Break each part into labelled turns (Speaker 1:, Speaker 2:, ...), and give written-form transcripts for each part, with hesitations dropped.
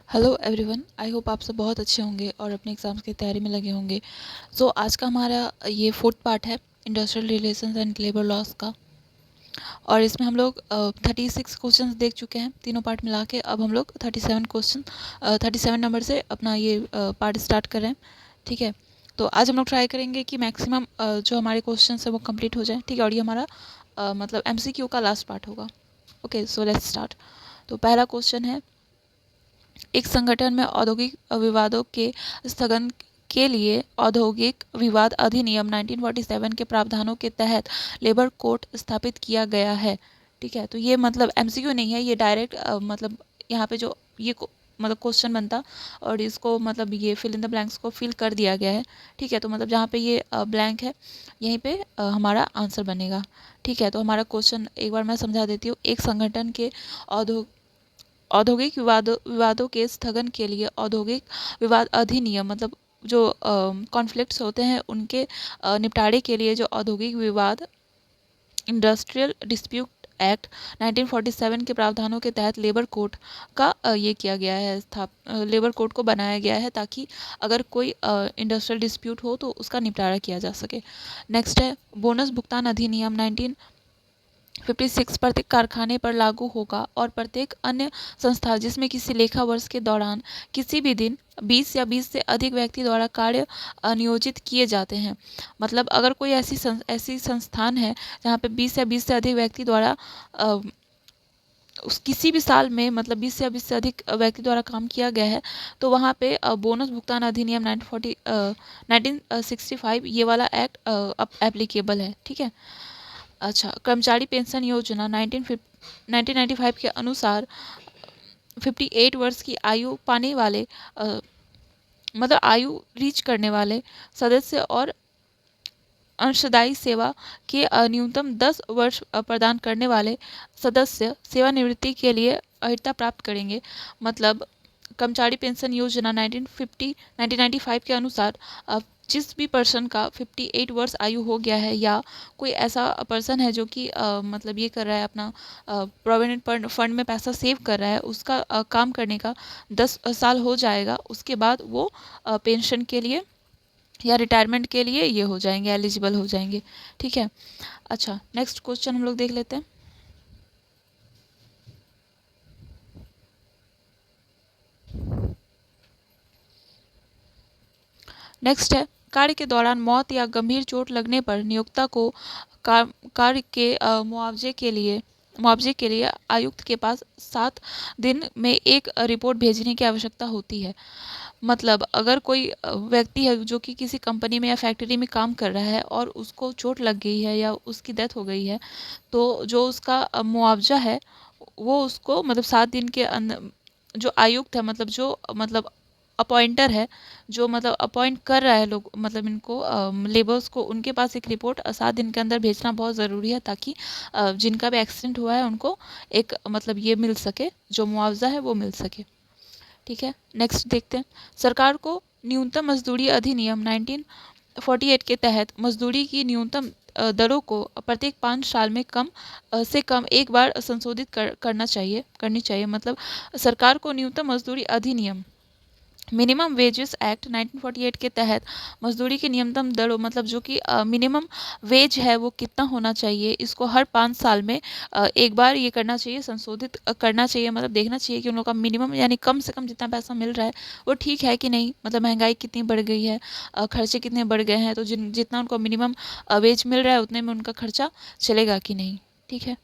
Speaker 1: Hello everyone, I hope आप सब बहुत अच्छे होंगे और अपने एग्ज़ाम्स की तैयारी में लगे होंगे। आज का हमारा ये फोर्थ पार्ट है industrial relations and labour laws का। और इसमें हम लोग 36 क्वेश्चंस देख चुके हैं तीनों पार्ट मिला के। अब हम लोग 37 नंबर से अपना ये पार्ट स्टार्ट कर रहे हैं। ठीक है, तो आज हम लोग ट्राई करेंगे कि मैक्सिमम जो हमारे क्वेश्चन है वो कम्प्लीट हो जाए। ठीक है, और ये हमारा मतलब MCQ का लास्ट पार्ट होगा। Okay, so let's start. तो पहला क्वेश्चन है, एक संगठन में औद्योगिक विवादों के स्थगन के लिए औद्योगिक विवाद अधिनियम 1947 के प्रावधानों के तहत लेबर कोर्ट स्थापित किया गया है। ठीक है, तो ये मतलब MCQ नहीं है, ये डायरेक्ट मतलब यहाँ पे जो ये मतलब क्वेश्चन बनता और इसको मतलब ये फिल इन द ब्लैंक्स को फिल कर दिया गया है। ठीक है, तो मतलब जहाँ पे ये ब्लैंक है यहीं पे हमारा आंसर बनेगा। ठीक है, तो हमारा क्वेश्चन एक बार मैं समझा देती हूँ। एक संगठन के औद्योगिक विवादों के स्थगन के लिए औद्योगिक विवाद अधिनियम मतलब जो कॉन्फ्लिक्ट्स होते हैं उनके निपटारे के लिए जो औद्योगिक विवाद इंडस्ट्रियल डिस्प्यूट एक्ट 1947 के प्रावधानों के तहत लेबर कोर्ट का ये किया गया है, लेबर कोर्ट को बनाया गया है ताकि अगर कोई इंडस्ट्रियल डिस्प्यूट हो तो उसका निपटारा किया जा सके। नेक्स्ट है, बोनस भुगतान अधिनियम 1956 प्रत्येक कारखाने पर लागू होगा और प्रत्येक अन्य संस्था जिसमें किसी लेखा वर्ष के दौरान किसी भी दिन 20 या 20 से अधिक व्यक्ति द्वारा कार्य नियोजित किए जाते हैं। मतलब अगर कोई ऐसी संस्थान है जहाँ पे 20 या 20 से अधिक व्यक्ति द्वारा उस किसी भी साल में मतलब 20 या 20 से अधिक व्यक्ति द्वारा काम किया गया है तो वहाँ पे बोनस भुगतान अधिनियम 1965 ये वाला एक्ट अब एप्लीकेबल है। ठीक है, अच्छा, कर्मचारी पेंशन योजना 1995 के अनुसार 58 वर्ष की आयु पाने वाले मतलब आयु रीच करने वाले सदस्य और अंशदायी सेवा के न्यूनतम 10 वर्ष प्रदान करने वाले सदस्य सेवानिवृत्ति के लिए अर्हता प्राप्त करेंगे। मतलब कर्मचारी पेंशन योजना 1995 के अनुसार जिस भी पर्सन का 58 वर्ष आयु हो गया है या कोई ऐसा पर्सन है जो कि मतलब ये कर रहा है अपना प्रोविडेंट फंड में पैसा सेव कर रहा है, उसका काम करने का 10 साल हो जाएगा, उसके बाद वो पेंशन के लिए या रिटायरमेंट के लिए ये हो जाएंगे, एलिजिबल हो जाएंगे। ठीक है, अच्छा, नेक्स्ट क्वेश्चन हम लोग देख लेते हैं। नेक्स्ट है, कार्य के दौरान मौत या गंभीर चोट लगने पर नियोक्ता को कार्य के मुआवजे के लिए आयुक्त के पास 7 दिन में एक रिपोर्ट भेजने की आवश्यकता होती है। मतलब अगर कोई व्यक्ति है जो कि किसी कंपनी में या फैक्ट्री में काम कर रहा है और उसको चोट लग गई है या उसकी डेथ हो गई है तो जो उसका मुआवजा है वो उसको मतलब 7 दिन के अंदर जो आयुक्त है मतलब जो मतलब अपॉइंटर है जो मतलब अपॉइंट कर रहा है लोग मतलब इनको लेबर्स को, उनके पास एक रिपोर्ट 7 दिन के अंदर भेजना बहुत ज़रूरी है ताकि जिनका भी एक्सीडेंट हुआ है उनको एक मतलब ये मिल सके, जो मुआवजा है वो मिल सके। ठीक है, नेक्स्ट देखते हैं। सरकार को न्यूनतम मजदूरी अधिनियम 1948 के तहत मजदूरी की न्यूनतम दरों को प्रत्येक 5 साल में कम से कम एक बार संशोधित करनी चाहिए। मतलब सरकार को न्यूनतम मजदूरी अधिनियम मिनिमम वेजेस एक्ट 1948 के तहत मजदूरी की न्यूनतम दरों मतलब जो कि मिनिमम वेज है वो कितना होना चाहिए, इसको हर 5 साल में एक बार ये करना चाहिए, संशोधित करना चाहिए। मतलब देखना चाहिए कि उन लोगों का मिनिमम यानी कम से कम जितना पैसा मिल रहा है वो ठीक है कि नहीं, मतलब महंगाई कितनी बढ़ गई है, खर्चे कितने बढ़ गए हैं, तो जितना उनको मिनिमम वेज मिल रहा है उतने में उनका खर्चा चलेगा कि नहीं। ठीक है,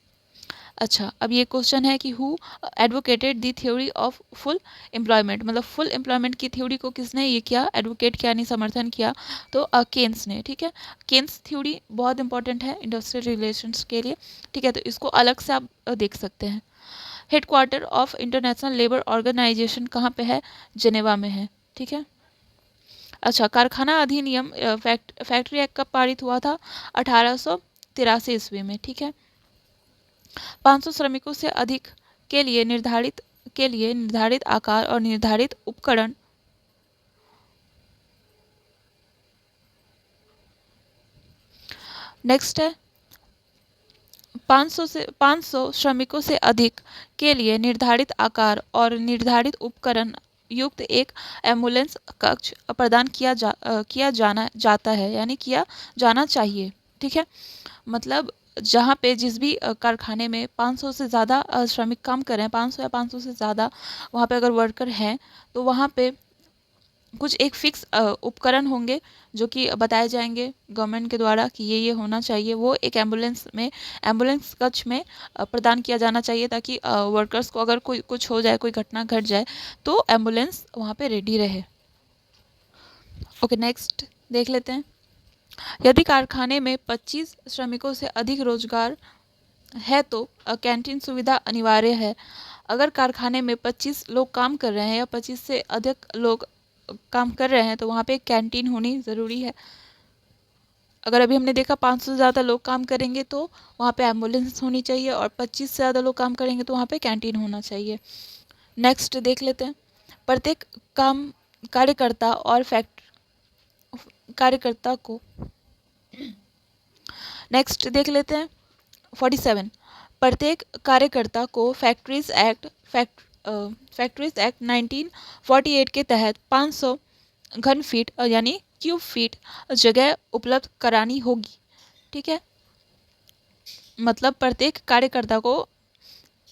Speaker 1: अच्छा, अब ये क्वेश्चन है कि who advocated the theory of full employment, मतलब फुल एम्प्लॉयमेंट की थ्योरी को किसने ये किया, एडवोकेट किया यानी समर्थन किया, तो केन्स ने। ठीक है, केन्स थ्योरी बहुत इंपॉर्टेंट है इंडस्ट्रियल रिलेशंस के लिए। ठीक है, तो इसको अलग से आप देख सकते हैं। Headquarter of International Labour Organization कहाँ पे है, जेनेवा में है। ठीक है, अच्छा, कारखाना अधिनियम फैक्ट्री एक्ट कब पारित हुआ था, 1883 ईस्वी में। ठीक है, 500 श्रमिकों से अधिक के लिए निर्धारित आकार और निर्धारित उपकरण नेक्स्ट है, 500 श्रमिकों से अधिक के लिए निर्धारित आकार और निर्धारित उपकरण युक्त एक एम्बुलेंस कक्ष प्रदान किया जाना जाता है, यानी किया जाना चाहिए। ठीक है, मतलब जहाँ पे जिस भी कारखाने में 500 से ज़्यादा श्रमिक काम कर रहे हैं, 500 या 500 से ज़्यादा वहाँ पे अगर वर्कर हैं, तो वहाँ पे कुछ एक फिक्स उपकरण होंगे जो कि बताए जाएंगे गवर्नमेंट के द्वारा कि ये होना चाहिए। वो एक एम्बुलेंस कक्ष में प्रदान किया जाना चाहिए, ताकि वर्कर्स को अगर कोई कुछ हो जाए, कोई घटना घट जाए, तो एम्बुलेंस वहाँ पे रेडी रहे। ओके, नेक्स्ट देख लेते हैं। यदि कारखाने में 25 श्रमिकों से अधिक रोजगार है तो कैंटीन सुविधा अनिवार्य है। अगर कारखाने में 25 लोग काम कर रहे हैं या 25 से अधिक लोग काम कर रहे हैं, तो वहाँ पे एक कैंटीन होनी ज़रूरी है। अगर अभी हमने देखा 500 से ज़्यादा लोग काम करेंगे तो वहाँ पे एम्बुलेंस होनी चाहिए, और 25 से ज़्यादा लोग काम करेंगे तो वहाँ पे कैंटीन होना चाहिए। नेक्स्ट देख लेते हैं। प्रत्येक काम कार्यकर्ता और कार्यकर्ता को नेक्स्ट देख लेते हैं 47। प्रत्येक कार्यकर्ता को फैक्ट्रीज एक्ट 1948 के तहत 500 घन फीट यानी क्यूब फीट जगह उपलब्ध करानी होगी। ठीक है, मतलब प्रत्येक कार्यकर्ता को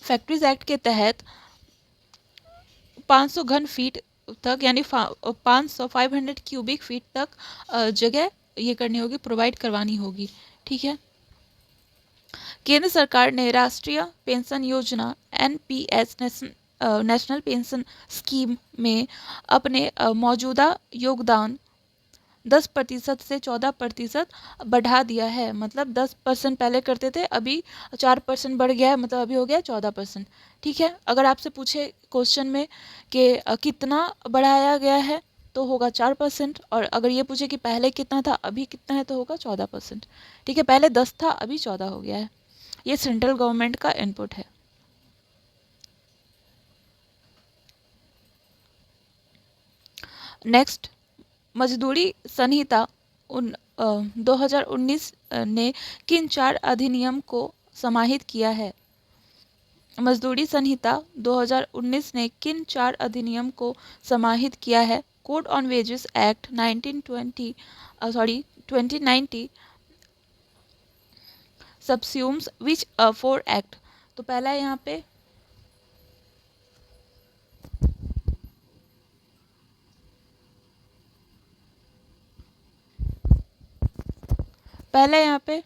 Speaker 1: फैक्ट्रीज एक्ट के तहत 500 घन फीट तक यानी 500 क्यूबिक फीट तक जगह ये करनी होगी, प्रोवाइड करवानी होगी। ठीक है, केंद्र सरकार ने राष्ट्रीय पेंशन योजना एनपीएस नेशनल पेंशन स्कीम में अपने मौजूदा योगदान 10% से 14% बढ़ा दिया है। मतलब 10% पहले करते थे, अभी 4% बढ़ गया है, मतलब अभी हो गया 14%। ठीक है, अगर आपसे पूछे क्वेश्चन में कि कितना बढ़ाया गया है, तो होगा 4%, और अगर ये पूछे कि पहले कितना था अभी कितना है, तो होगा 14%। ठीक है, पहले 10 था अभी 14 हो गया है। ये सेंट्रल गवर्नमेंट का इनपुट है। नेक्स्ट, मजदूरी संहिता 2019 ने किन 4 अधिनियम को समाहित किया है? मजदूरी संहिता 2019 ने किन 4 अधिनियम को समाहित किया है? Code on wages act 2090 subsumes which 4 act. तो पहला है यहाँ पे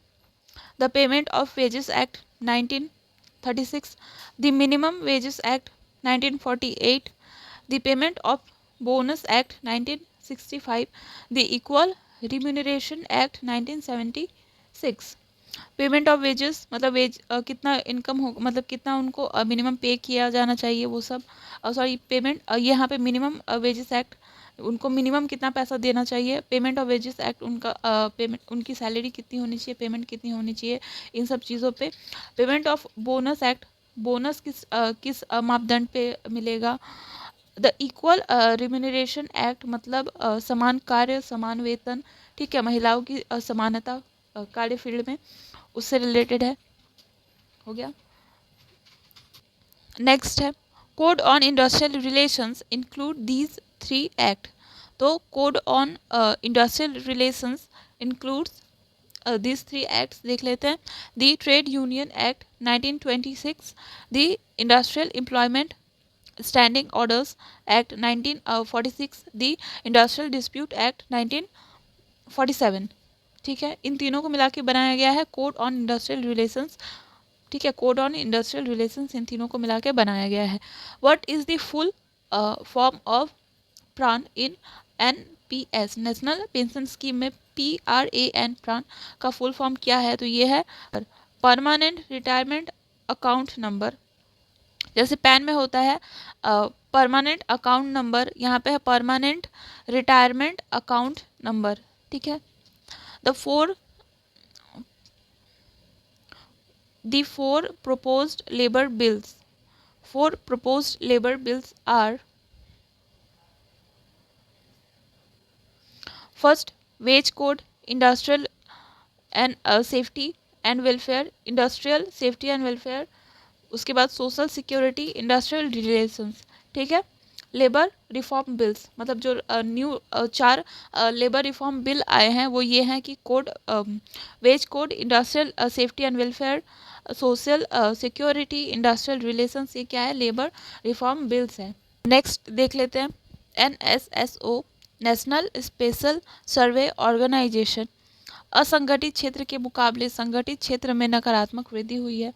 Speaker 1: the payment of wages act 1936, the minimum wages act 1948, the payment of bonus act 1965, the equal remuneration act 1976। Payment of wages मतलब वेज कितना इनकम हो, मतलब कितना उनको मिनिमम पे किया जाना चाहिए, वो सब। सॉरी, पेमेंट यहाँ पे मिनिमम वेजेस एक्ट, उनको मिनिमम कितना पैसा देना चाहिए। पेमेंट ऑफ वेजेस एक्ट, उनका पेमेंट, उनकी सैलरी कितनी होनी चाहिए, पेमेंट कितनी होनी चाहिए, इन सब चीज़ों पे। Payment of bonus act, bonus किस मापदंड पे मिलेगा। द इक्वल रिम्यूनरेशन एक्ट, मतलब समान कार्य समान वेतन। ठीक है, महिलाओं की समानता कार्य फील्ड में, उससे रिलेटेड है। हो गया। नेक्स्ट है, code on industrial relations include these 3 act. तो code on industrial relations includes these 3 acts देख लेते हैं। The trade union act 1926, the industrial employment standing orders act 1946, the industrial dispute act 1947। ठीक है, इन तीनों को मिला के बनाया गया है कोड ऑन इंडस्ट्रियल रिलेशंस। ठीक है, code on industrial relations in तीनों को मिला के बनाया गया है। What is the full form of प्राण इन एनपीएस नेशनल पेंशन स्कीम में? PRAN प्राण का फुल फॉर्म क्या है? तो ये है परमानेंट रिटायरमेंट अकाउंट नंबर। जैसे पैन में होता है परमानेंट अकाउंट नंबर, यहाँ पे है परमानेंट रिटायरमेंट अकाउंट नंबर। ठीक है, the four proposed labor bills. 4 proposed labor bills are: first, wage code, industrial and safety and welfare, industrial safety and welfare। उसके बाद सोशल सिक्योरिटी, इंडस्ट्रियल रिलेशंस। ठीक है, labour reform bills, मतलब जो new 4 labour reform bill आए हैं वो ये हैं कि code, wage code, industrial safety and welfare, social security, industrial relations, ये क्या है, लेबर रिफॉर्म बिल्स हैं। नेक्स्ट देख लेते हैं NSSO, National Special Survey Organization. असंगठित क्षेत्र के मुकाबले संगठित क्षेत्र में नकारात्मक वृद्धि हुई है।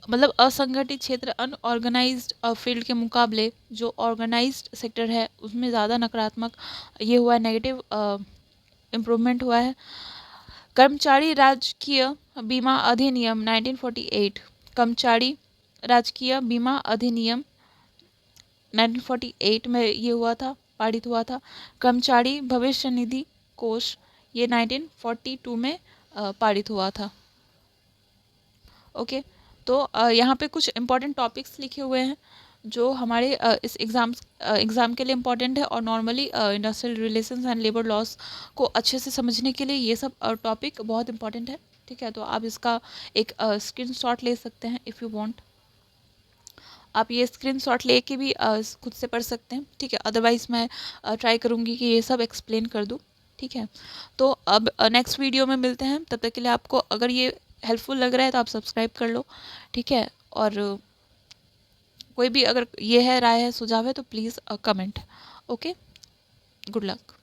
Speaker 1: मतलब असंगठित क्षेत्र अनऑर्गेनाइज्ड फील्ड के मुकाबले जो ऑर्गेनाइज्ड सेक्टर है उसमें ज़्यादा नकारात्मक ये हुआ है, नेगेटिव इम्प्रूवमेंट हुआ है। कर्मचारी राजकीय बीमा अधिनियम 1948, कर्मचारी राजकीय बीमा अधिनियम 1948 में ये हुआ था, पारित हुआ था। कर्मचारी भविष्य निधि कोष ये 1942 में पारित हुआ था। ओके, तो यहाँ पे कुछ इम्पॉर्टेंट टॉपिक्स लिखे हुए हैं जो हमारे इस एग्ज़ाम के लिए इम्पॉर्टेंट है, और normally industrial relations and labour laws को अच्छे से समझने के लिए ये सब टॉपिक बहुत इम्पॉर्टेंट है। ठीक है, तो आप इसका एक स्क्रीनशॉट ले सकते हैं इफ़ यू वांट। आप ये स्क्रीनशॉट लेके भी खुद से पढ़ सकते हैं। ठीक है, अदरवाइज़ मैं ट्राई करूँगी कि ये सब एक्सप्लेन कर दूँ। ठीक है, तो अब नेक्स्ट वीडियो में मिलते हैं। तब तक के लिए आपको अगर ये हेल्पफुल लग रहा है तो आप सब्सक्राइब कर लो। ठीक है, और कोई भी अगर ये है राय है सुझाव है तो please comment. Okay, good luck.